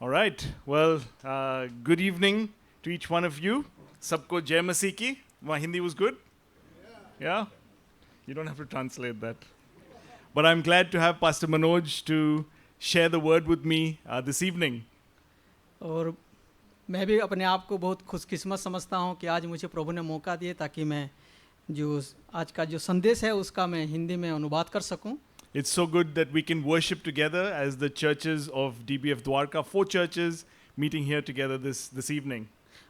All right. Well, good evening to each one of you. Sabko Jai Masih ki. My Hindi was good? Yeah? You don't have to translate that. But I'm glad to have Pastor Manoj to share the word with me this evening. और मैं भी अपने आप को बहुत खुशकिस्मत समझता हूँ कि आज मुझे प्रभु ने मौका दिए ताकि मैं जो आज का जो संदेश है उसका मैं हिंदी में अनुवाद कर सकूं। It's so good that we can worship together as the churches of DBF Dwarka, 4 churches meeting here together this evening.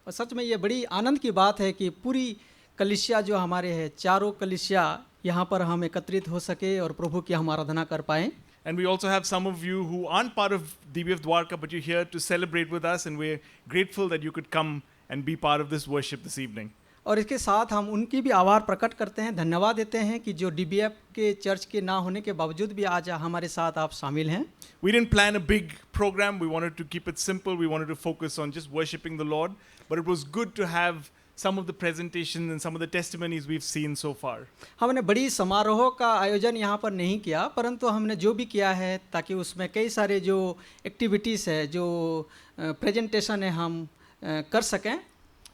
और सच में ये बड़ी आनंद की बात है कि पूरी कलीसिया जो हमारे है, चारों कलीसिया यहाँ पर हम एकत्रित हो सके और प्रभु की हम आराधना कर पाएँ। And we also have some of you who aren't part of DBF Dwarka, but you're here to celebrate with us, and we're grateful that you could come and be part of this worship this evening. और इसके साथ हम उनकी भी आभार प्रकट करते हैं, धन्यवाद देते हैं कि जो डीबीएफ के चर्च के ना होने के बावजूद भी आज हमारे साथ आप शामिल हैं। We didn't plan a big program. We wanted to keep it simple. We wanted to focus on just worshiping the Lord. But it was good to have some of the presentations and some of the testimonies we've seen so far. हमने बड़ी समारोह का आयोजन यहाँ पर नहीं किया, परंतु हमने जो भी किया है ताकि उसमें कई सारे जो एक्टिविटीज़ है, जो प्रेजेंटेशन है हम कर सकें।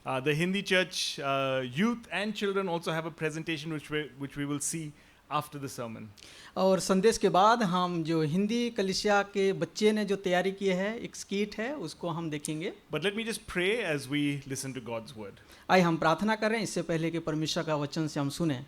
The Hindi church youth and children also have a presentation which we will see after the sermon. और संदेश के बाद हम जो हिंदी कलीसिया के बच्चे ने जो तैयारी की है, एक स्कीट है, उसको हम देखेंगे। But let me just pray as we listen to God's word. आइए हम प्रार्थना करें इससे पहले कि परमेश्वर का वचन से हम सुने।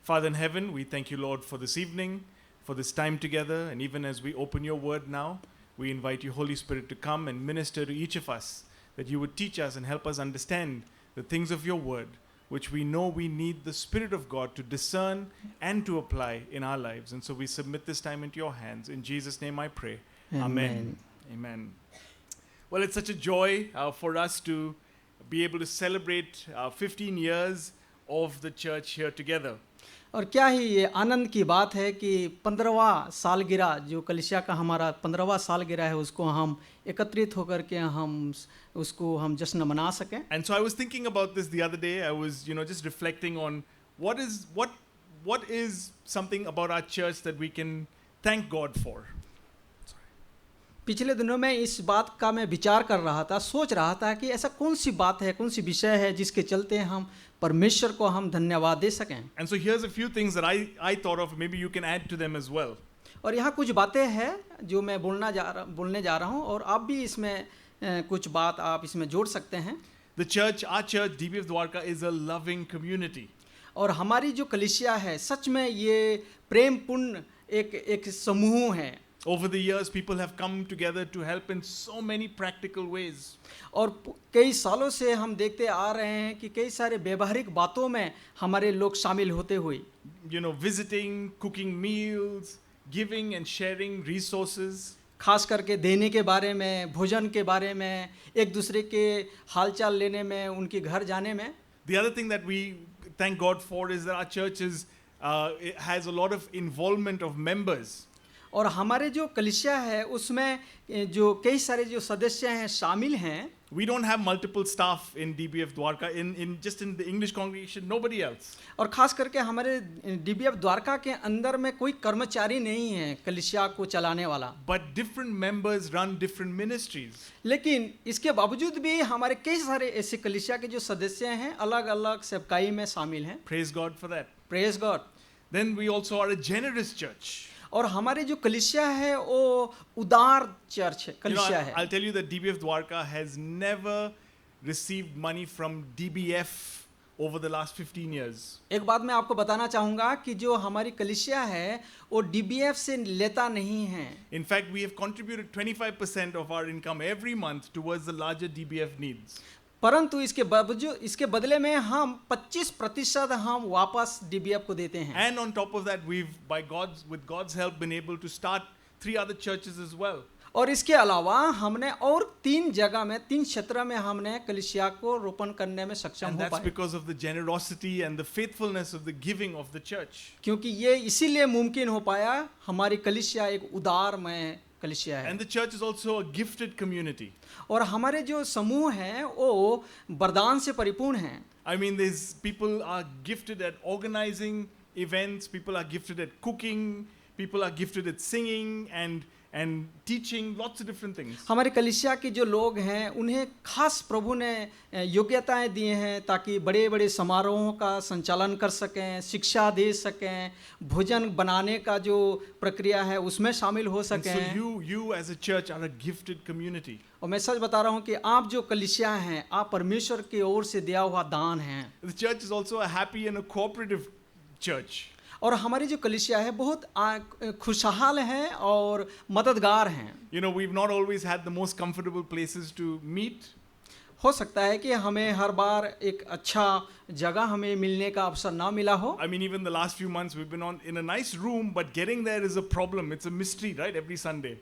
Father in heaven, we thank you, Lord, for this evening, for this time together, and even as we open your word now, we invite you, Holy Spirit, to come and minister to each of us, that you would teach us and help us understand the things of your word, which we know we need the Spirit of God to discern and to apply in our lives. And so we submit this time into your hands. In Jesus' name I pray. Amen. Amen. Well, it's such a joy for us to be able to celebrate 15 years of the church here together. और क्या ही ये आनंद की बात है कि 15वां सालगिरह जो कलीसिया का हमारा 15वां सालगिरह है उसको हम एकत्रित होकर के हम उसको हम जश्न मना सकें। And so I was thinking about this the other day. I was, just reflecting on what is something about our church that we can thank God for. पिछले दिनों में इस बात का मैं विचार कर रहा था, सोच रहा था कि ऐसा कौन सी बात है, कौन सी विषय है जिसके चलते हम परमेश्वर को हम धन्यवाद दे सकें। And so here's a few things that I thought of. Maybe you can add to them as well. और यहाँ कुछ बातें हैं जो मैं बोलने जा रहा हूँ और आप भी इसमें कुछ बात आप इसमें जोड़ सकते हैं। The church, our church, DBF Dwarka, is a loving community. और हमारी जो कलीसिया है सच में ये प्रेमपूर्ण एक समूह है। Over the years, people have come together to help in so many practical ways. और कई सालों से हम देखते आ रहे हैं कि कई सारे व्यवहारिक बातों में हमारे लोग शामिल होते हुए Visiting, cooking meals, giving and sharing resources. खास करके देने के बारे में, भोजन के बारे में, एक दूसरे के हालचाल लेने में, उनके घर जाने में। The other thing that we thank God for is that our church it has a lot of involvement of members. और हमारे जो कलीसिया है उसमें जो कई सारे जो सदस्य हैं शामिल हैं। We don't have multiple staff in DBF Dwarka, in just in the English congregation, nobody else. और खास करके हमारे डीबीएफ द्वारका के अंदर में कोई कर्मचारी नहीं है कलीसिया को चलाने वाला। But different members run different ministries. लेकिन इसके बावजूद भी हमारे कई सारे ऐसे कलीसिया के जो सदस्य हैं अलग-अलग सेवकाई में शामिल हैं। Praise God for that. Praise God. Then we also are a generous church. और हमारे जो कलीसिया है वो उदार चर्च है, कलीसिया है। I'll tell you that DBF Dwarka has never received money from DBF over the last 15 years. एक बात मैं आपको बताना चाहूँगा कि जो हमारी कलीसिया है वो डीबीएफ से लेता नहीं है। In fact, we have contributed 25% of our income every month towards the larger DBF needs. परंतु इसके बदले में हम 25% हम वापस डीबीएफ को देते हैं। And on top of that, we've with God's help been able to start 3 other churches as well. और इसके अलावा हमने और 3 जगह में 3 क्षेत्र में हमने कलीसिया को रोपण करने में सक्षम And हो that's पाए। because of the generosity and the faithfulness of the giving of the church. क्योंकि ये इसीलिए मुमकिन हो पाया, हमारी कलीसिया एक उदारमय कलीसिया है। And the church is also a gifted community. और हमारे जो समूह हैं वो वरदान से परिपूर्ण हैं। I mean, these people are gifted at organizing events, people are gifted at cooking, people are gifted at singing, and and teaching lots of different things. हमारे कलीसिया के जो लोग हैं उन्हें खास प्रभु ने योग्यताएं दी हैं ताकि बड़े बड़े समारोहों का संचालन कर सकें, शिक्षा दे सकें, भोजन बनाने का जो प्रक्रिया है उसमें शामिल हो And so सकें। you as a church are a gifted community. और मैं सच बता रहा हूँ कि आप जो कलीसिया हैं, आप परमेश्वर की ओर से दिया हुआ दान हैं। The church is also a happy and a cooperative church. और हमारी जो कलीसिया है बहुत खुशहाल है और मददगार हैं। You know, we've not always had the most comfortable places to meet. हो सकता है कि हमें हर बार एक अच्छा जगह हमें मिलने का अवसर ना मिला हो। I mean, even the last few months we've been in a nice room, but getting there is a problem. It's a mystery, right? Every Sunday.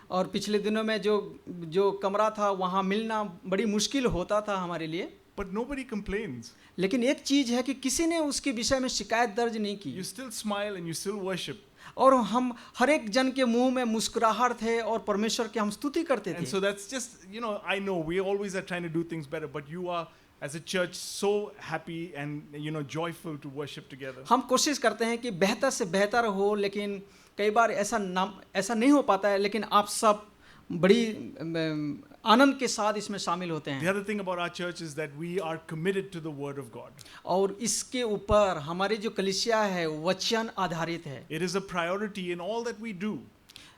और पिछले दिनों में जो कमरा था वहाँ मिलना बड़ी मुश्किल होता था हमारे लिए। But nobody complains. लेकिन एक चीज़ है कि किसी ने उसके विषय में शिकायत दर्ज नहीं की। You still smile and you still worship. और हम हर एक जन के मुंह में मुस्कुराहट थे और परमेश्वर की हम स्तुति करते And थे। so that's just, you know, I know we always are trying to do things better, but you are as a church so happy and, you know, joyful to worship together. हम कोशिश करते हैं कि बेहतर से बेहतर हो, लेकिन कई बार ऐसा नहीं हो पाता है, लेकिन आप सब बड़ी आनंद के साथ इसमें शामिल होते The हैं। other thing about our church is that we are committed to the word of God. और इसके ऊपर हमारी जो कलीसिया है वचन आधारित है। It is a priority in all that we do.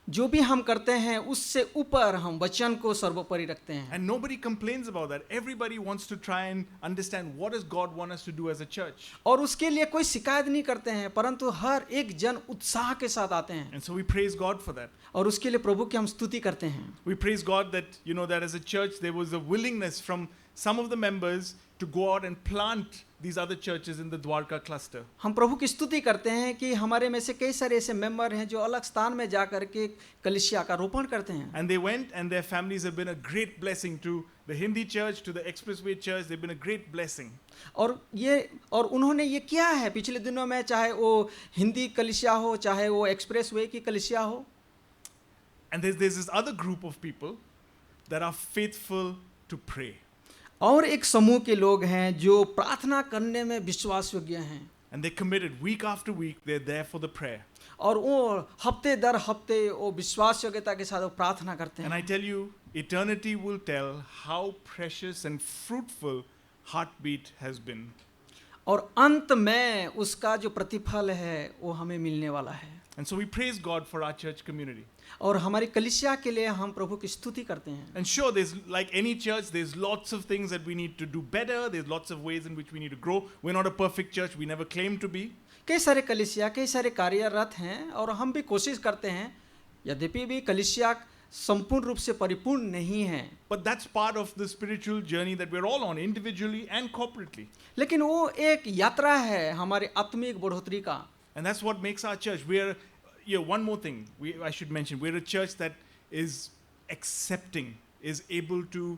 जो भी हम करते हैं उससे ऊपर हम वचन को सर्वोपरि रखते हैं। And nobody complains about that. Everybody wants to try and understand what does God want us to do as a church. और उसके लिए कोई शिकायत नहीं करते हैं, परंतु हर एक जन उत्साह के साथ आते हैं। And so we praise God for that. और उसके लिए प्रभु की हम स्तुति करते हैं। We praise God that, you know, that as a church there was a willingness from some of the members to go out and plant these other churches in the Dwarka cluster. हम प्रभु की स्तुति करते हैं कि हमारे में से कई सारे ऐसे मेंबर हैं जो अलग स्थान में जाकर के कलीसिया का रोपण करते हैं। And they went and their families have been a great blessing to the Hindi church, to the Expressway church. They've been a great blessing. और उन्होंने ये किया है पिछले दिनों में, चाहे वो हिंदी कलीसिया हो, चाहे वो एक्सप्रेस वे की कलीसिया हो। And there's this other group of people that are faithful to pray. और एक समूह के लोग हैं जो प्रार्थना करने में विश्वास योग्य हैं। And they're committed week after week. They're there for the prayer. और वो हफ्ते दर हफ्ते वो विश्वास योग्यता के साथ वो प्रार्थना करते And I हैं। tell you, eternity will tell how precious and fruitful heartbeat has been. और अंत में उसका जो प्रतिफल है वो हमें मिलने वाला है। And so we praise God for our church community. और हमारी कलीसिया के लिए हम प्रभु की स्तुति करते हैं। And sure, there's like any church, there's lots of things that we need to do better. There's lots of ways in which we need to grow. We're not a perfect church. We never claim to be. कई सारे कलीसिया, कई सारे कार्यरत हैं और हम भी कोशिश करते हैं, यद्यपि भी कलीसिया संपूर्ण रूप से परिपूर्ण नहीं है। But that's part of the spiritual journey that we're all on, individually and corporately. लेकिन वो एक यात्रा है हमारे आत्मिक बढ़ोतरी का। And that's what makes our church. One more thing I should mention. We're a church that is accepting, is able to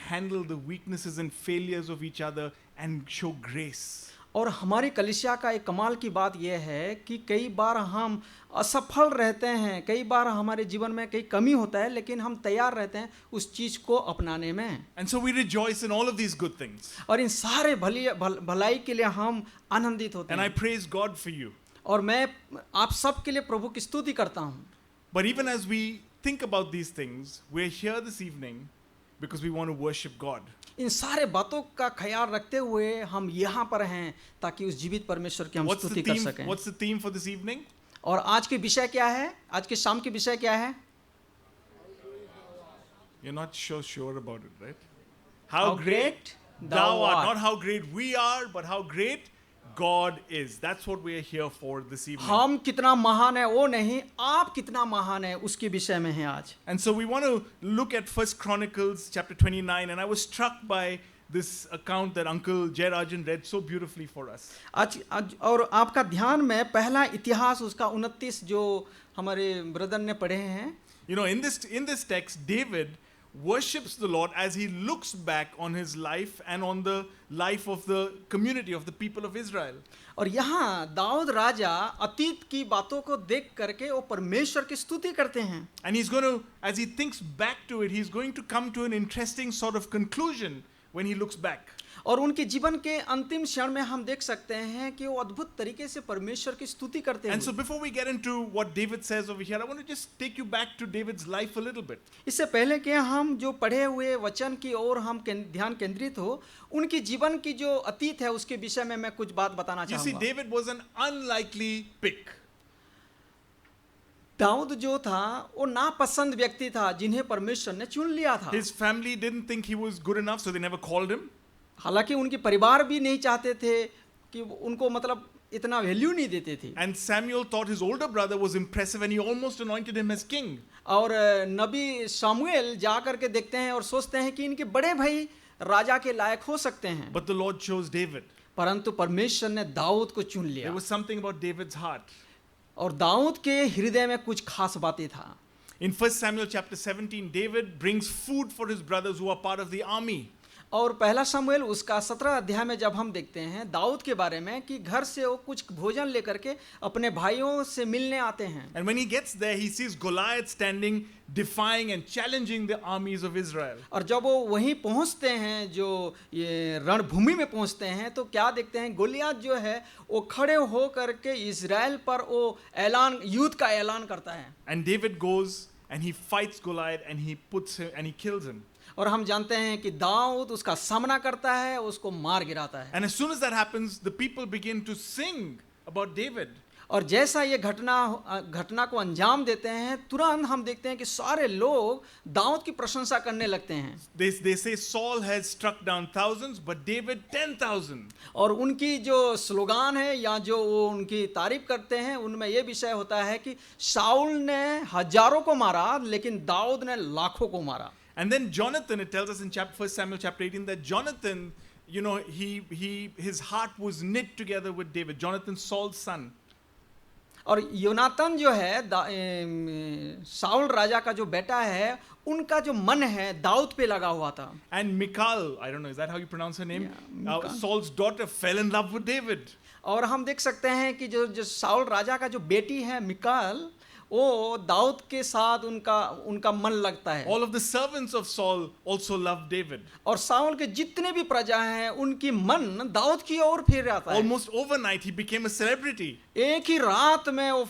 handle the weaknesses and failures of each other and show grace. और हमारी कलीसिया का एक कमाल की बात यह है कि कई बार हम असफल रहते हैं, कई बार हमारे जीवन में कई कमी होता है, लेकिन हम तैयार रहते हैं उस चीज़ को अपनाने में। And so we rejoice in all of these good things. और इन सारे भलाई के लिए हम आनंदित होते And I हैं। praise God for you. और मैं आप सब के लिए प्रभु की स्तुति करता हूँ। But even as we think about these things, we're here this evening because we want to worship God. इन सारे बातों का ख्याल रखते हुए हम यहाँ पर हैं ताकि उस जीवित परमेश्वर की हम What's the स्तुति कर theme? सकें। What's the theme for this evening? और आज के विषय क्या है? आज के शाम के विषय क्या है? You're not sure about it, right? How great thou art. Not how great we are, but how great God is. That's what we are here for this evening. हम कितना महान है वो नहीं, आप कितना महान है उसके विषय में है आज। And so we want to look at 1 Chronicles chapter 29, and I was struck by this account that Uncle Jayarajan read so beautifully for us. आज और आपका ध्यान में पहला इतिहास उसका 29 जो हमारे ब्रदर ने पढ़े हैं। You know, in this text, David worships the Lord as he looks back on his life and on the life of the community of the people of Israel. और यहाँ दाऊद राजा अतीत की बातों को देख करके वो परमेश्वर की स्तुति करते हैं। And he's going to, as he thinks back to it, he's going to come to an interesting sort of conclusion when he looks back. और उनके जीवन के अंतिम क्षण में हम देख सकते हैं कि वो अद्भुत तरीके से परमेश्वर की स्तुति करते And so हैं। before we get into what David says over here, I want to just take you back to David's life a little bit. इससे पहले कि हम जो पढ़े हुए वचन की ओर हम ध्यान केंद्रित हो, उनकी जीवन की जो अतीत है उसके विषय में मैं कुछ बात बताना You see, चाहूँगा। David was an unlikely pick. Dawood जो था वो नापसंद व्यक्ति था जिन्हें परमेश्वर ने चुन लिया था। His family didn't think he was good enough, so they never called him. हालांकि उनके परिवार भी नहीं चाहते थे कि उनको मतलब इतना वैल्यू नहीं देते थे। And Samuel thought his older brother was impressive and he almost anointed him as king. और नबी सामुएल जा करके देखते हैं और सोचते हैं कि इनके बड़े भाई राजा के लायक हो सकते हैं, But the Lord chose David. परंतु परमेश्वर ने दाऊद को चुन There लिया। was something about David's heart. और दाऊद के हृदय में कुछ खास बातें था। In 1 Samuel chapter 17, David brings food for his brothers who are part of the army. और पहला शमूएल उसका 17 अध्याय में जब हम देखते हैं दाऊद के बारे में कि घर से वो कुछ भोजन लेकर के अपने भाइयों से मिलने आते हैं। And when he gets there, he sees Goliath standing, defying and challenging the armies of Israel. और जब वो वहीं पहुंचते हैं, जो ये रणभूमि में पहुंचते हैं, तो क्या देखते हैं, गोलियत जो है वो खड़े हो करके इजराइल पर वो ऐलान, युद्ध का ऐलान करता है। And David goes and he fights Goliath and he puts him and he kills him. और हम जानते हैं कि दाऊद उसका सामना करता है, उसको मार गिराता है। And as soon as that happens, the people begin to sing about David. और जैसा ये घटना को अंजाम देते हैं, तुरंत हम देखते हैं कि सारे लोग दाऊद की प्रशंसा करने लगते हैं। They say Saul has struck down thousands, but David 10,000. और उनकी जो स्लोगान है या जो वो उनकी तारीफ करते हैं, उनमें ये विषय होता है कि शाऊल ने हजारों को मारा लेकिन दाऊद ने लाखों को मारा। And then Jonathan, it tells us in 1 Samuel chapter 18 that Jonathan, you know, his heart was knit together with David. Jonathan, Saul's son. और योनातन जो है शाऊल राजा का जो बेटा है, उनका जो मन है दाऊद पे लगा हुआ था। And Michal, I don't know, is that how you pronounce her name? Yeah, Michal. Saul's daughter fell in love with David. और हम देख सकते हैं कि जो शाऊल राजा का जो बेटी है मिकाल, वो दाऊद के साथ उनका मन लगता है। All of the servants of Saul also loved David. और शाऊल के जितने भी प्रजा हैं, उनकी मन दाऊद की ओर फिर आता है। Almost overnight, he became a celebrity. एक ही रात में वो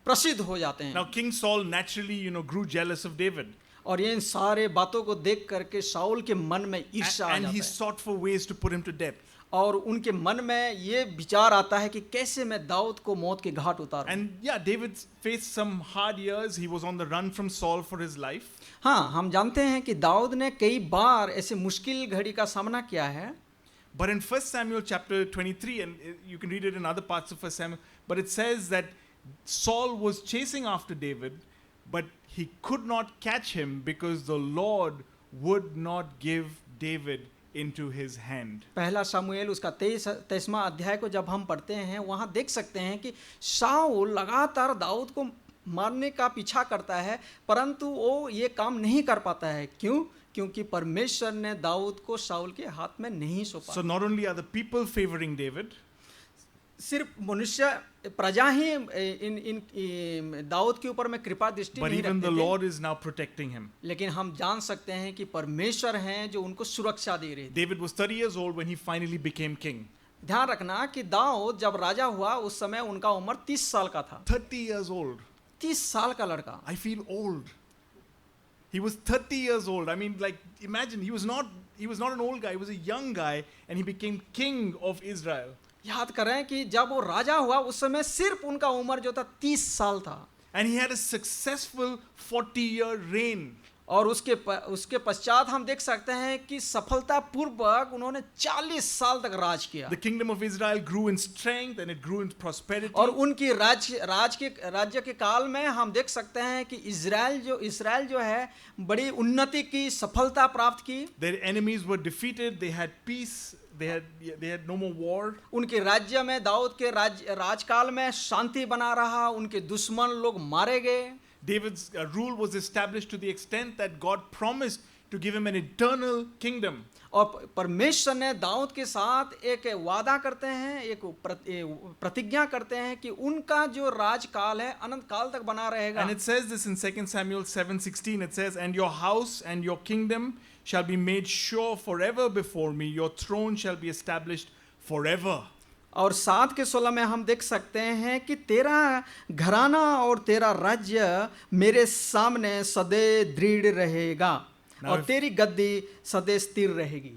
प्रसिद्ध हो जाते हैं। Now, King Saul naturally, you know, grew jealous of David. और ये इन सारे बातों को देख करके शाऊल के मन में ईर्ष्या आ And जाता he है। sought for ways to put him to death. और उनके मन में ये विचार आता है कि कैसे मैं दाऊद को मौत के घाट उतारूं। And yeah, David faced some hard years. He was on the run from Saul for his life. हाँ, हम जानते हैं कि दाऊद ने कई बार ऐसे मुश्किल घड़ी का सामना किया है। But in 1 Samuel chapter 23, and you can read it in other parts of 1 Samuel, but it says that Saul was chasing after David, but he could not catch him because the Lord would not give David into his hand. पहला शमूएल उसका 23वां अध्याय को जब हम पढ़ते हैं, वहाँ देख सकते हैं कि शाऊल लगातार दाऊद को मारने का पीछा करता है, परंतु वो ये काम नहीं कर पाता है। क्यों? क्योंकि परमेश्वर ने दाऊद को शाऊल के हाथ में नहीं सौंपा। So not only are the people favoring David, सिर्फ मनुष्य प्रजा ही इन दाऊद के ऊपर में कृपा दृष्टि but नहीं even the रखते थे, Lord is now protecting him. लेकिन हम जान सकते हैं कि परमेश्वर हैं जो उनको सुरक्षा दे रहे थे। David was 30 years old when he finally became king. ध्यान रखना कि दाऊद जब राजा हुआ उस समय उनका उम्र 30 साल का था। 30 years old. 30 साल का लड़का। I feel old. He was 30 years old. I mean, like, imagine, he was not an old guy, he was a young guy, and he became king of Israel. याद करें कि जब वो राजा हुआ उस समय सिर्फ उनका उम्र जो था 30 साल था। And he had a successful 40-year reign. और उसके पश्चात हम देख सकते हैं कि सफलतापूर्वक उन्होंने 40 साल तक राज किया। The kingdom of Israel grew in strength and it grew in prosperity. और उनकी राज्य के काल में हम देख सकते हैं कि इजराइल जो है बड़ी उन्नति की, सफलता प्राप्त की। Their enemies were defeated, they had peace, they had no more war. उनके राज्य में, दाऊद के राजकाल में शांति बना रहा, उनके दुश्मन लोग मारे गए। David's rule was established to the extent that God promised to give him an eternal kingdom. और परमेश्वर ने दाऊद के साथ एक वादा करते हैं, एक प्रतिज्ञा करते हैं कि उनका जो राजकाल है अनंत काल तक बना रहेगा. And it says this in 2 Samuel 7:16. It says, "And your house and your kingdom shall be made sure forever before me. Your throne shall be established forever." और 7 के 16 में हम देख सकते हैं कि तेरा घराना और तेरा राज्य मेरे सामने सदैव दृढ़ रहेगा और तेरी गद्दी सदैव स्थिर रहेगी.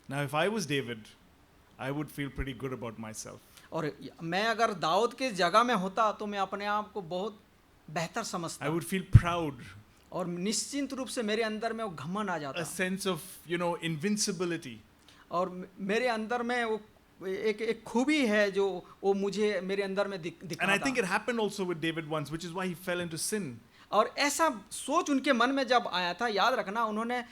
Now, if I was David, I would feel pretty good about myself. और मैं अगर दाऊद के जगह में होता तो मैं अपने आप को बहुत बेहतर समझता. I would feel proud. और निश्चित रूप से मेरे अंदर में वो घमंड आ जाता. A sense of, invincibility. और मेरे अंदर में वो एक खूबी है जो वो मुझे मेरे अंदर में दिखाता. And I think it happened also with David once, which is why he fell into sin. और ऐसा सोच उनके मन में जब आया था, याद रखना उन्होंने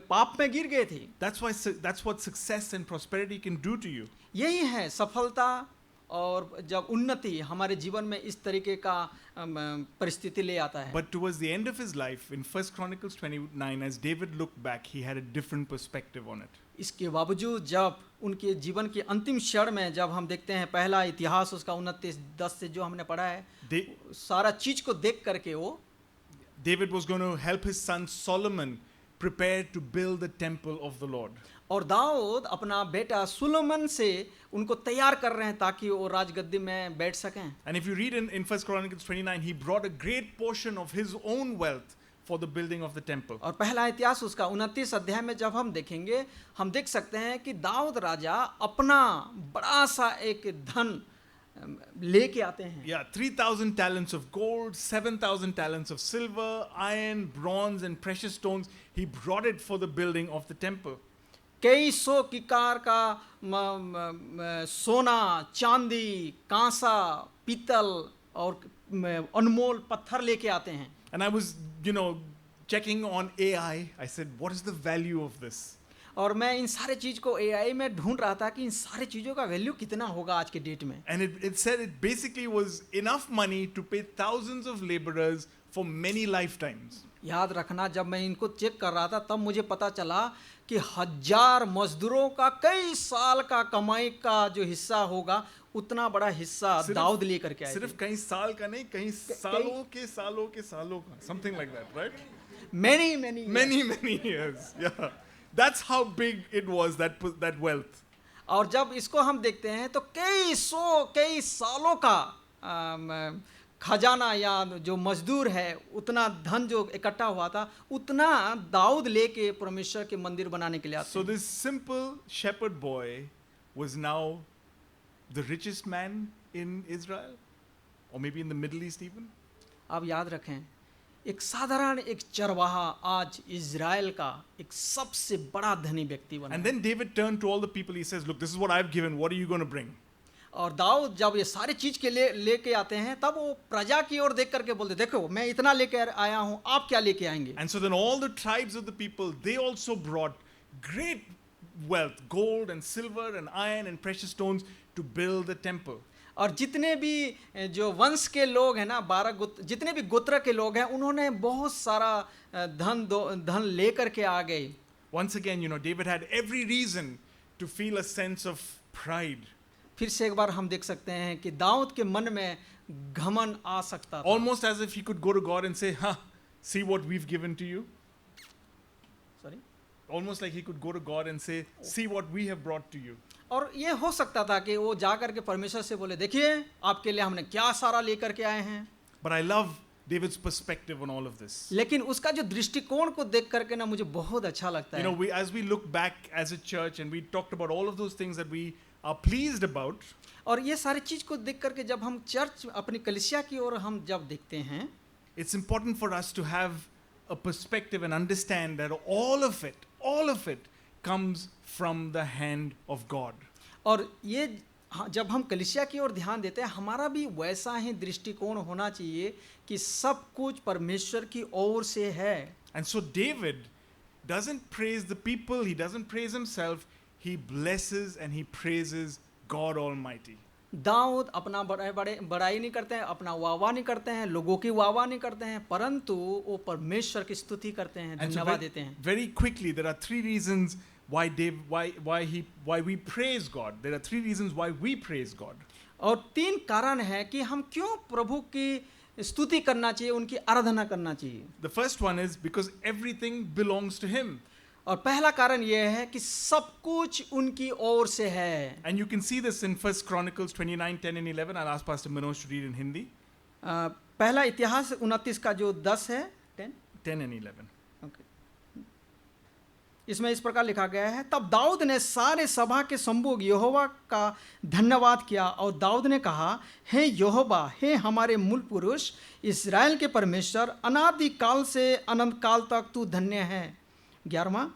पाप में गिर गए थे. That's what success and prosperity can do to you. यही है सफलता और जब उन्नति हमारे जीवन में इस तरीके का परिस्थिति ले आता है. But towards the end of his life, in 1 Chronicles 29, as David looked back, he had a different perspective on it. इसके बावजूद जब उनके जीवन के अंतिम क्षण में जब हम देखते हैं पहला इतिहास उसका 29:10 से जो हमने पढ़ा है, सारा चीज को देख करके वो David was going to help his son Solomon prepare to build the temple of the Lord. और दाऊद अपना बेटा सुलेमान से उनको तैयार कर रहे हैं ताकि वो राजगद्दी में बैठ सकें. And if you read in 1 Chronicles 29, he brought a great portion of his own wealth for the building of the temple. और पहला इतिहास उसका 29 अध्याय में जब हम देखेंगे, हम देख सकते हैं कि दाऊद राजा अपना बड़ा सा एक धन लेके आते हैं. Yeah, 3,000 talents of gold, 7,000 talents of silver, iron, bronze and precious stones. He brought it for the building of the temple. कई सौ किकार का सोना, चांदी, कांसा, पीतल और अनमोल पत्थर लेके आते हैं. And I was, checking on AI. I said, what is the value of this? और मैं इन सारे चीज को AI में ढूंढ रहा था कि इन सारे चीजों का वैल्यू कितना होगा आज के डेट में. And it said it basically was enough money to pay thousands of laborers for many lifetimes. याद रखना, जब मैं इनको चेक कर रहा था तब मुझे पता चला कि 1000 मजदूरों का कई साल का कमाई का जो हिस्सा होगा उतना बड़ा हिस्सा दाऊद लेकर के आए. सिर्फ कई साल का नहीं, कई सालों के सालों के सालों का, something like that, right? Many years. Yeah, that's how big it was, that wealth. और जब इसको हम देखते हैं तो कई सालों का खजाना या जो मजदूर है उतना धन जो इकट्ठा हुआ था उतना दाऊद लेके परमेश्वर के मंदिर बनाने के लिए आते. So this simple shepherd boy was now the richest man in Israel, or maybe in the Middle East even. आप याद रखें, एक साधारण एक चरवाहा आज इज़राइल का एक सबसे बड़ा धनी व्यक्ति बना. And then David turned to all the people. He says, "Look, this is what I've given. What are you going to bring?" और दाऊद जब ये सारे चीज के लेके आते हैं तब वो प्रजा की ओर देख करके बोलते, देखो मैं इतना लेके आया हूं, आप क्या लेके आएंगे. And so then all the tribes of the people, they also brought great wealth, gold and silver and iron and precious stones to build the temple. और जितने भी जो वंश के लोग हैं ना, 12 जितने भी गोत्र के लोग हैं उन्होंने बहुत सारा धन लेकर के आ गए. Once again, David had every reason to feel a sense of pride. फिर से एक बार हम देख सकते हैं कि दाऊद के मन में घमंड आ सकता था. Almost as if he could go to God and say, see what we've given to you. Sorry? Almost like he could go to God and say, see what we have brought to you. और ये हो सकता था कि वो जाकर के परमेश्वर से बोले, देखिए आपके लिए हमने क्या सारा लेकर के आए हैं. But I love David's perspective on all of this. लेकिन उसका जो दृष्टिकोण को देख करके ना मुझे बहुत अच्छा लगता है. As we look back as a church and we talked about all of those things that we are pleased about. और ये सारी चीज को देख करके जब हम चर्च अपनी कलीसिया की ओर हम जब देखते हैं, it's important for us to have a perspective and understand that all of it comes from the hand of God. और ये जब हम कलीसिया की ओर ध्यान देते हैं, हमारा भी वैसा ही दृष्टिकोण होना चाहिए कि सब कुछ परमेश्वर की ओर से है. And so David doesn't praise the people, he doesn't praise himself, he blesses and he praises God Almighty. Dawood अपना बड़ाई नहीं करते हैं, अपना वाहवाह नहीं करते हैं, लोगों की वाहवाह नहीं करते हैं, परंतु वो परमेश्वर की स्तुति करते हैं, And so धन्यवाद देते हैं। very quickly, there are three reasons why we praise God. There are three reasons why we praise God. और 3 कारण है कि हम क्यों प्रभु की स्तुति करना चाहिए, उनकी आराधना करना चाहिए। The first one is because everything belongs to Him. और पहला कारण यह है कि सब कुछ उनकी ओर से है। And you can see this in 1 Chronicles 29, 10 and 11. I'll ask Pastor Manoj to read in Hindi. पहला इतिहास 29 का जो 10 है, 10 and 11. ओके, इसमें इस प्रकार लिखा गया है, तब दाऊद ने सारे सभा के सम्मुख यहोवा का धन्यवाद किया और दाऊद ने कहा, हे यहोवा, हे हमारे मूल पुरुष इस्राएल के परमेश्वर, अनादि काल से अनंत काल तक तू धन्य है। 11वां,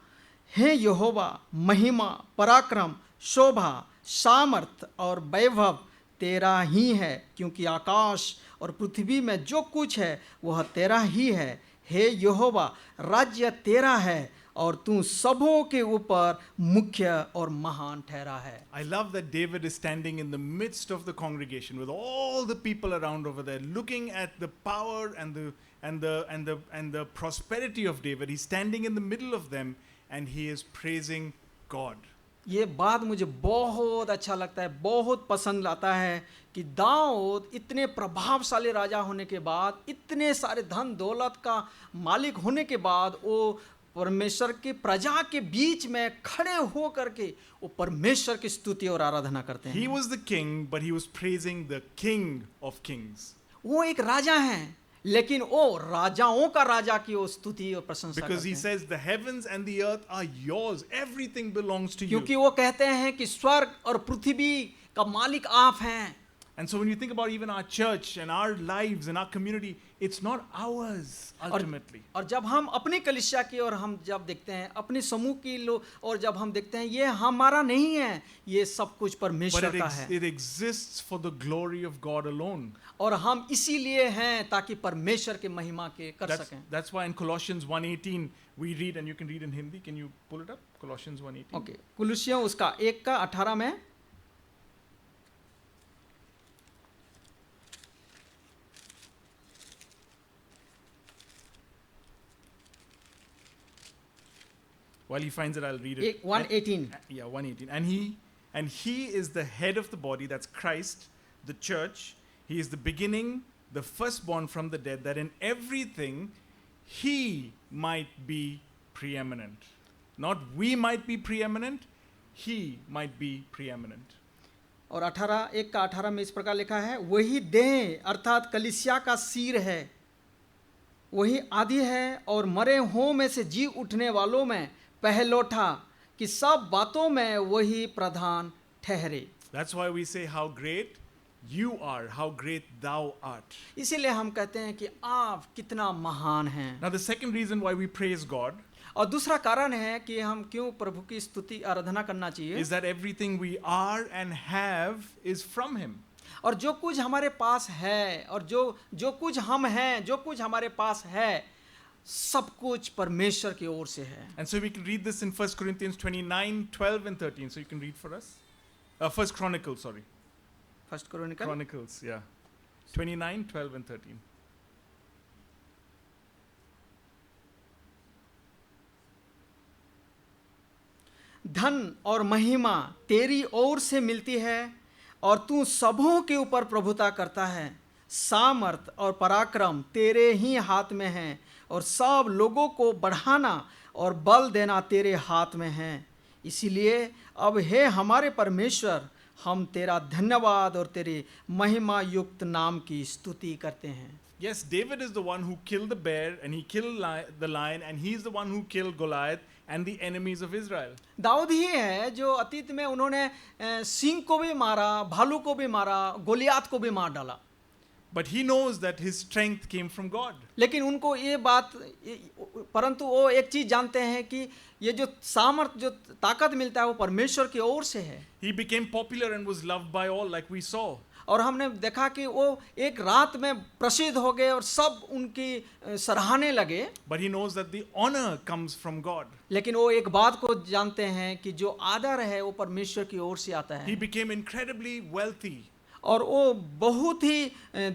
हे यहोवा, महिमा, पराक्रम, शोभा, सामर्थ और वैभव तेरा ही है, क्योंकि आकाश और पृथ्वी में जो कुछ है वह तेरा ही है। हे यहोवा, राज्य तेरा है और तू सबों के ऊपर मुख्य और महान ठहरा है। I love that David is standing in the midst of the congregation with all the people around over there, looking at the power and the prosperity of David. He's standing in the middle of them and he is praising God. ये बात मुझे बहुत अच्छा लगता है, बहुत पसंद आता है कि दाऊद इतने प्रभावशाली राजा होने के बाद, इतने सारे धन दौलत का मालिक होने के बाद, वो परमेश्वर की प्रजा के बीच में खड़े हो करके वो परमेश्वर की स्तुति और आराधना करते He हैं। was the king, but he was praising the King of Kings. वो एक राजा हैं, लेकिन वो राजाओं का राजा की वो स्तुति और प्रशंसा Because करते he हैं। says the heavens and the earth are yours. Everything belongs to you. क्योंकि वो कहते हैं कि स्वर्ग और पृथ्वी का मालिक आप हैं। And so when you think about even our church and our lives and our community, it's not ours ultimately. और जब हम अपनी कलीसिया की और हम जब देखते हैं अपने समूह की लोग, और जब हम देखते हैं ये हमारा नहीं है, ये सब कुछ But परमेश्वर का है, it exists for the glory of God alone. और हम इसीलिए हैं ताकि परमेश्वर की महिमा के कर सकें। That's why in Colossians 1:18 we read, and you can read in Hindi. Can you pull it up? Colossians 1:18. Okay, कुलुसियों उसका 1:18 में, While he finds it, I'll read it. 1:18 Yeah, 1:18. And he is the head of the body, that's Christ, the church. He is the beginning, the firstborn from the dead, that in everything he might be preeminent. Not we might be preeminent, he might be preeminent. और 1:18 में इस प्रकार लिखा है, वही देह अर्थात कलीसिया का सिर है, वही आदि है और मरे हों में से जी उठने वालों में पहलोठा, कि सब बातों में वही प्रधान ठहरे। That's why we say how great you are, how great thou art. इसीलिए हम कहते हैं कि आप कितना महान हैं। Now the second reason why we praise God और दूसरा कारण है कि हम क्यों प्रभु की स्तुति आराधना करना चाहिए, is that everything we are and have is from him. और जो कुछ हमारे पास है और जो कुछ हम हैं, जो कुछ हमारे पास है, सब कुछ परमेश्वर की ओर से है। And so we can read this in 1 Corinthians 29, 12 and 13. So you can read for us. 1 Chronicles, sorry. First Chronicle Chronicles, yeah. 29, 12 and 13. धन और महिमा तेरी ओर से मिलती है और तू सबों के ऊपर प्रभुता करता है। सामर्थ और पराक्रम तेरे ही हाथ में है और सब लोगों को बढ़ाना और बल देना तेरे हाथ में है। इसीलिए अब हे हमारे परमेश्वर, हम तेरा धन्यवाद और तेरे महिमा युक्त नाम की स्तुति करते हैं। Yes, David is the one who killed the bear and he killed the lion, and he's the one who killed Goliath and the enemies of Israel. Dawood ही है जो अतीत में उन्होंने सिंह को भी मारा, भालू को भी मारा, गोलियात को भी मार डाला। But he knows that his strength came from God. लेकिन उनको ये बात, परंतु वो एक चीज जानते हैं कि ये जो सामर्थ, जो ताकत मिलता है वो परमेश्वर की ओर से है। He became popular and was loved by all, like we saw. और हमने देखा कि वो एक रात में प्रसिद्ध हो गए और सब उनकी सराहने लगे। But he knows that the honor comes from God. लेकिन वो एक बात को जानते हैं कि जो आदर है वो परमेश्वर की ओर से आता He है। became incredibly wealthy. और वो बहुत ही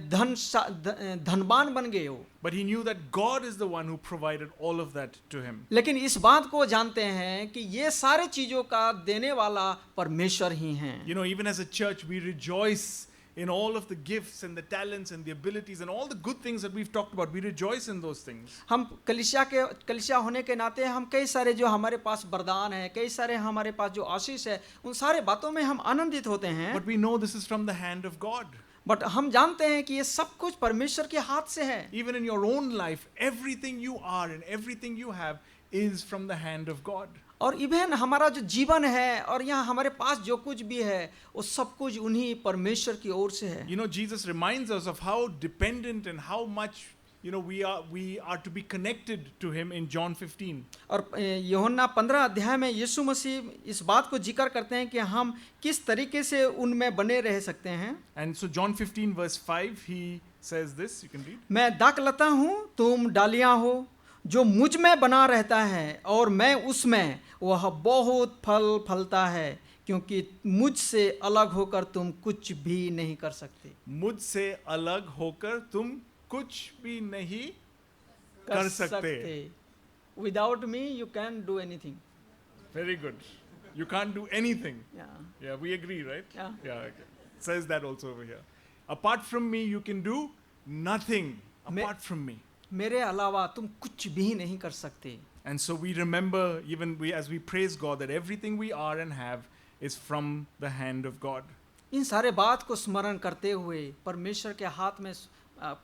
धनवान बन गए वो। But he knew that God is the one who provided all of that to him. लेकिन इस बात को जानते हैं कि ये सारे चीजों का देने वाला परमेश्वर ही हैं। You know, even as a church, we rejoice in all of the gifts and the talents and the abilities and all the good things that we've talked about. We rejoice in those things. हम कलीसिया होने के नाते हम कई सारे जो हमारे पास वरदान है, कई सारे हमारे पास जो आशीष है, उन सारे बातों में हम आनंदित होते हैं। But we know this is from the hand of God. But हम जानते हैं कि ये सब कुछ परमेश्वर के हाथ से है। Even in your own life, everything you are and everything you have is from the hand of God. और इवन हमारा जो जीवन है और यहाँ हमारे पास जो कुछ भी है वो सब कुछ उन्हीं परमेश्वर की ओर से है। You know, Jesus reminds us of how dependent and how much, you know, we are to be connected to him in John 15. और यूहन्ना 15 अध्याय में यीशु मसीह इस बात को जिक्र करते हैं कि हम किस तरीके से उनमें बने रह सकते हैं। And so John 15 verse 5, he says this, you can read. मैं दाखलता हूँ, तुम डालियाँ हो, जो मुझ में बना रहता है और मैं उसमें, वह बहुत फल फलता है, क्योंकि मुझसे अलग होकर तुम कुछ भी नहीं कर सकते। मुझसे अलग होकर तुम कुछ भी नहीं कर सकते। Without me you can't do anything. Very good. You can't do anything. Yeah. We agree, right? Yeah. Okay. It says that also over here. Apart from me you can do nothing. Apart from me. मेरे अलावा तुम कुछ भी नहीं कर सकते। And so we remember, even as we praise God, that everything we are and have is from the hand of God. इन सारे बात को स्मरण करते हुए परमेश्वर के हाथ में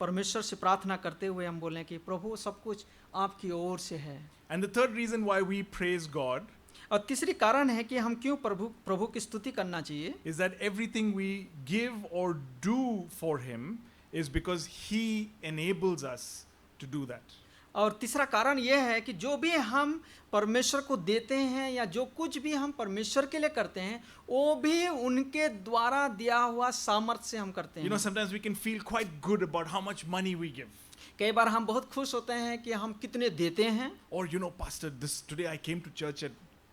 परमेश्वर से प्रार्थना करते हुए हम बोलें कि प्रभु सब कुछ आपकी ओर से है। And the third reason why we praise God और तीसरी कारण है कि हम क्यों प्रभु की स्तुति करना चाहिए, is that everything we give or do for him is because he enables us to do that. और तीसरा कारण यह है कि जो भी हम परमेश्वर को देते हैं या जो कुछ भी हम परमेश्वर के लिए करते हैं वो भी उनके द्वारा दिया हुआ सामर्थ्य से हम करते हैं। You know, sometimes we can feel quite good about how much money we give. कई बार हम बहुत खुश होते हैं कि हम कितने देते हैं। Or you know, Pastor, today I came to church at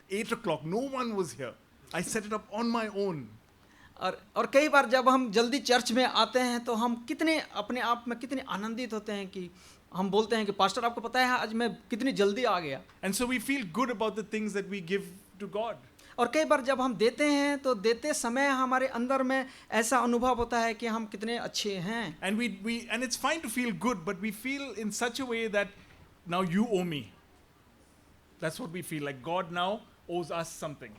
8 o'clock. No one was here. I set it up on my own. और कई बार जब हम जल्दी चर्च में आते हैं तो हम कितने अपने आप में कितने आनंदित होते हैं कि हम बोलते हैं कि पास्टर आपको पता है आज मैं कितनी जल्दी आ गया। And so we feel good about the things that we give to God. और कई बार जब हम देते हैं तो देते समय हमारे अंदर में ऐसा अनुभव होता है कि हम कितने अच्छे हैं। And it's fine to feel good, but we feel in such a way that now you owe me. That's what we feel like. God now owes us something.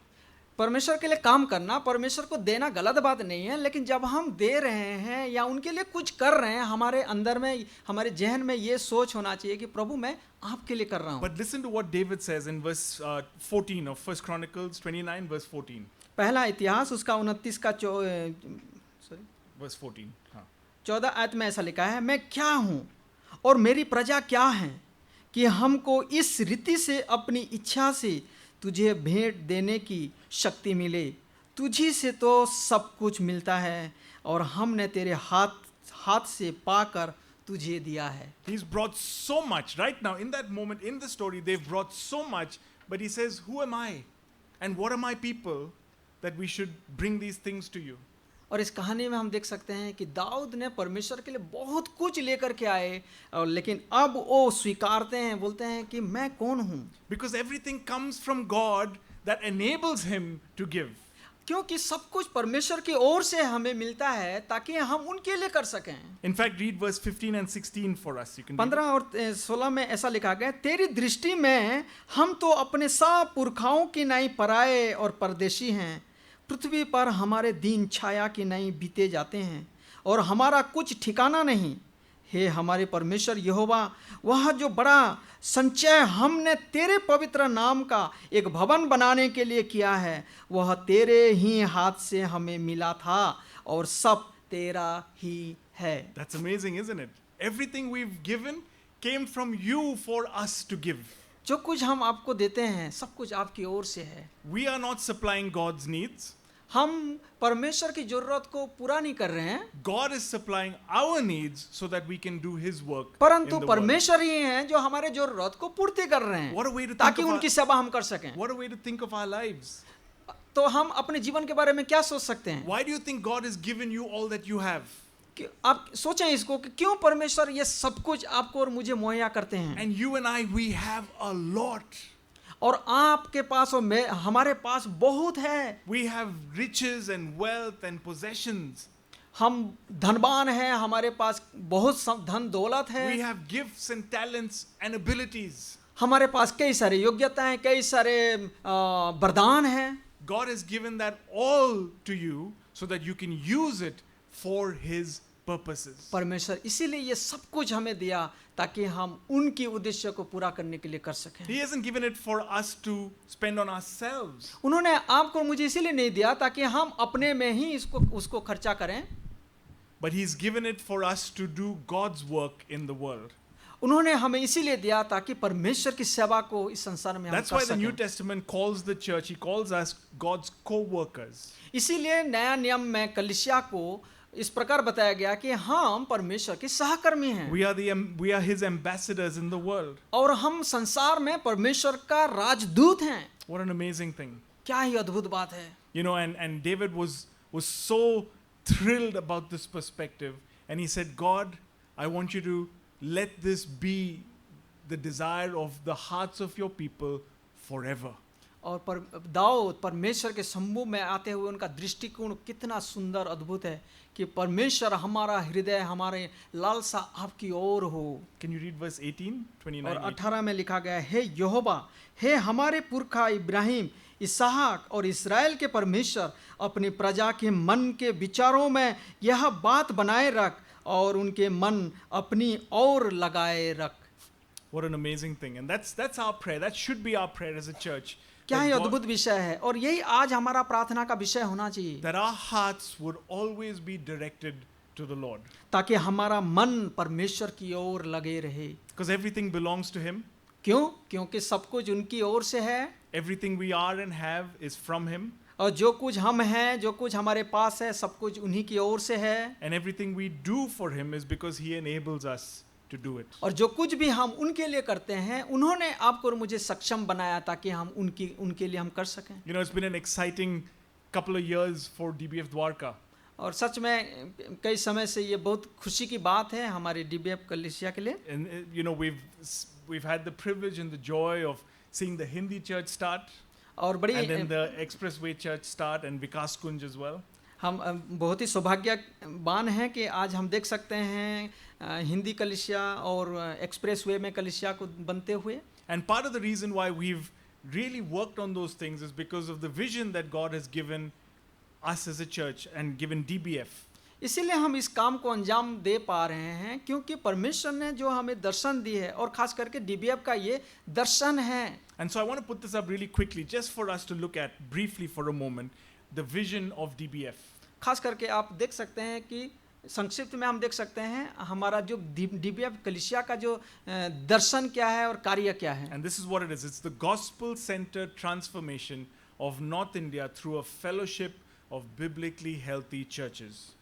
परमेश्वर के लिए काम करना, परमेश्वर को देना गलत बात नहीं है, लेकिन जब हम दे रहे हैं या उनके लिए कुछ कर रहे हैं, हमारे अंदर में हमारे जहन में ये सोच होना चाहिए कि प्रभु मैं आपके लिए कर रहा हूँ। But listen to what David says in verse 14 of 1 Chronicles 29 verse 14. पहला इतिहास उसका 29 का verse 14. 14 आयत में ऐसा लिखा है, मैं क्या हूँ और मेरी प्रजा क्या है कि हमको इस रीति से अपनी इच्छा से तुझे भेंट देने की शक्ति मिले। तुझी से तो सब कुछ मिलता है और हमने तेरे हाथ से पाकर तुझे दिया है। He's brought so much right now in that moment in the story. They've brought so much, but he says, who am I and what are my people that we should bring these things to you? और इस कहानी में हम देख सकते हैं कि दाऊद ने परमेश्वर के लिए बहुत कुछ लेकर के आए, और लेकिन अब वो स्वीकारते हैं, बोलते हैं कि मैं कौन हूँ। Because everything comes from God that enables him to give. क्योंकि सब कुछ परमेश्वर की ओर से हमें मिलता है ताकि हम उनके लिए कर सकें। In fact, read verse 15 and 16 for us. You can 15 और 16 में ऐसा लिखा गया, तेरी दृष्टि में हम तो अपने सब पुरखाओं की नाई पराए और परदेशी हैं। पृथ्वी पर हमारे दिन छाया की नाई बीते जाते हैं और हमारा कुछ ठिकाना नहीं। हे हमारे परमेश्वर यहोवा, वह जो बड़ा संचय हमने तेरे पवित्र नाम का एक भवन बनाने के लिए किया है, वह तेरे ही हाथ से हमें मिला था और सब तेरा ही है। That's amazing, isn't it? Everything we've given came from you for us to give. जो कुछ हम आपको देते हैं सब कुछ आपकी ओर से है। We are not supplying God's needs. हम परमेश्वर की जरूरत को पूरा नहीं कर रहे हैं। God is supplying our needs so that we can do His work. परंतु परमेश्वर ही हैं जो हमारे जरूरत को पूर्ति कर रहे हैं What a way to think ताकि of उनकी सेवा हम कर सकें। What a way to think of our lives. तो हम अपने जीवन के बारे में क्या सोच सकते हैं? Why do you think God has given you all that you have? कि आप सोचें इसको कि क्यों परमेश्वर ये सब कुछ आपको और मुझे मुहैया करते हैं, And you and I, we have a lot. और आपके पास और मैं हमारे पास बहुत है। We have riches and wealth and possessions. हम धनवान हैं, हमारे पास बहुत धन दौलत We है, have gifts and talents and abilities. हमारे पास कई सारे योग्यताएं, कई सारे वरदान हैं। God has given that all to you so that you can use it for His purposes. परमेश्वर इसीलिए ये सब कुछ हमें दिया ताकि हम उनके उद्देश्य को पूरा करने के लिए कर सकें। He hasn't given it for us to spend on ourselves. उन्होंने आपको और मुझे इसीलिए नहीं दिया ताकि हम अपने में ही उसको खर्चा करें, But He's given it for us to do God's work in the world. उन्होंने हमें इसीलिए दिया ताकि परमेश्वर की सेवा को इस संसार में हम That's कर why the New सकें। Testament calls the church, He calls us God's co-workers. इसीलिए नया नियम में कलीसिया को इस प्रकार बताया गया कि हम परमेश्वर के सहकर्मी हैं, We are His ambassadors in the world. और हम संसार में परमेश्वर का राजदूत हैं। What an amazing thing. क्या ही अद्भुत बात है। You know, and David was so thrilled about this perspective, and he said, God, I want you to let this be the desire of the hearts of your people forever. और दाऊद परमेश्वर के समूह में आते हुए उनका दृष्टिकोण कितना सुंदर अद्भुत है कि परमेश्वर हमारा हृदय, हमारे लालसा आपकी ओर हो। Can you read verse 18, 29? और 18 में लिखा गया, हे यहोवा, हे हमारे पुरखा इब्राहिम, इसहाक और इस्राएल के परमेश्वर, अपनी प्रजा के मन के विचारों में यह बात बनाए रख और उनके मन अपनी ओर लगाए रख। What an amazing thing. And that's our prayer. That should be our prayer as a church. क्या ही That, अद्भुत विषय है, और यही आज हमारा प्रार्थना का विषय होना चाहिए, that our hearts would always be directed to the Lord. ताकि हमारा मन परमेश्वर की ओर लगे रहे। Because everything belongs to Him. क्यों? क्योंकि सब कुछ उनकी ओर से है, Everything we are and have is from Him. और जो कुछ हम हैं, जो कुछ हमारे पास है, सब कुछ उन्हीं की ओर से है। And everything we do for Him is because He enables us to do it. और जो कुछ भी हम उनके लिए करते हैं, उन्होंने आपको और मुझे सक्षम बनाया ताकि हम उनके लिए हम कर सकें। You know, it's been an exciting couple of years for DBF Dwarka. और सच में कई समय से ये बहुत खुशी की बात है हमारे डीबीएफ कलीसिया के लिए। And you know, we've had the privilege and the joy of seeing the Hindi church start, और बड़ी and then the Expressway church start, and Vikas Kunj as well. हम बहुत ही सौभाग्यवान हैं कि आज हम देख सकते हैं हिंदी कलीसिया और एक्सप्रेस वे में कलीसिया को बनते हुए। And part of the reason why we've really worked on those things is because of the vision that God has given us as a church and given DBF. इसीलिए हम इस काम को अंजाम दे पा रहे हैं क्योंकि परमेश्वर ने जो हमें दर्शन दी है, और खास करके डीबीएफ का ये दर्शन है। And so I want to put this up really quickly, just for us to look at briefly for a moment, the vision of DBF. खास करके आप देख सकते हैं कि संक्षिप्त में हम देख सकते हैं हमारा जो डीबीएफ कलीसिया का जो दर्शन क्या है और कार्य क्या है। And this is what it is. It's the gospel-centered transformation of North India through a fellowship of biblically healthy churches.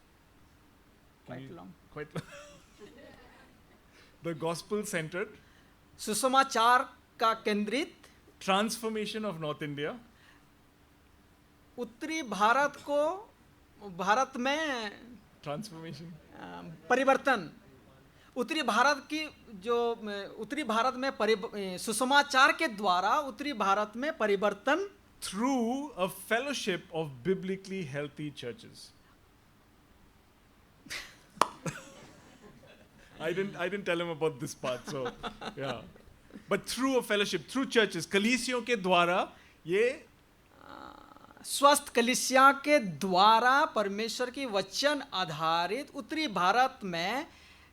Quite long. Quite long. The gospel-centered सुसमाचार का केंद्रित transformation of North India, उत्तरी भारत को भारत में transformation, परिवर्तन, उत्तरी भारत की जो उत्तरी भारत में सुसमाचार के द्वारा उत्तरी भारत में परिवर्तन through a fellowship of biblically healthy churches. I didn't tell him about this part, so yeah. But through a fellowship, through churches, कलीसियों के द्वारा ये स्वस्थ कलीसिया के द्वारा परमेश्वर की वचन आधारित उत्तरी भारत में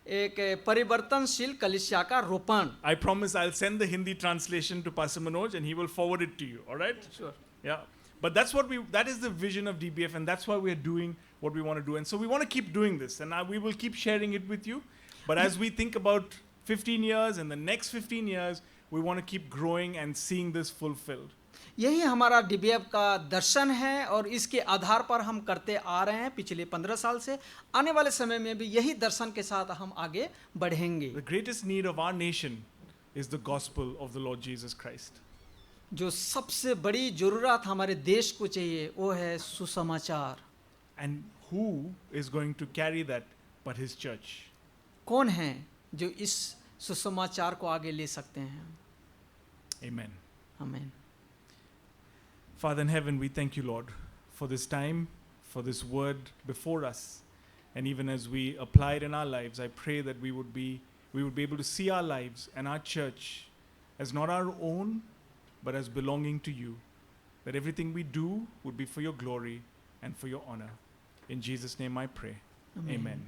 एक परिवर्तनशील कलीसिया का रोपण। I promise I'll send the Hindi translation to Pastor Manoj and he will forward it to you. All right? Sure. Yeah. But that is the vision of DBF, and that's why we're doing what we want to do. And so we want to keep doing this, and we will keep sharing it with you. But as we think about 15 years and the next 15 years, we want to keep growing and seeing this fulfilled. यही हमारा DBF का दर्शन है, और इसके आधार पर हम करते आ रहे हैं पिछले 15 साल से। आने वाले समय में भी यही दर्शन के साथ हम आगे बढ़ेंगे। The greatest need of our nation is the gospel of the Lord Jesus Christ. जो सबसे बड़ी ज़रूरत हमारे देश को चाहिए वो है सुसमाचार। And who is going to carry that but His church? कौन है जो इस सुसमाचार को आगे ले सकते हैं? Amen. आमीन। Father in heaven, we thank you, Lord, for this time, for this word before us. And even as we apply it in our lives, I pray that we would be able to see our lives and our church as not our own, but as belonging to you. That everything we do would be for your glory and for your honor. In Jesus' name I pray. Amen. Amen.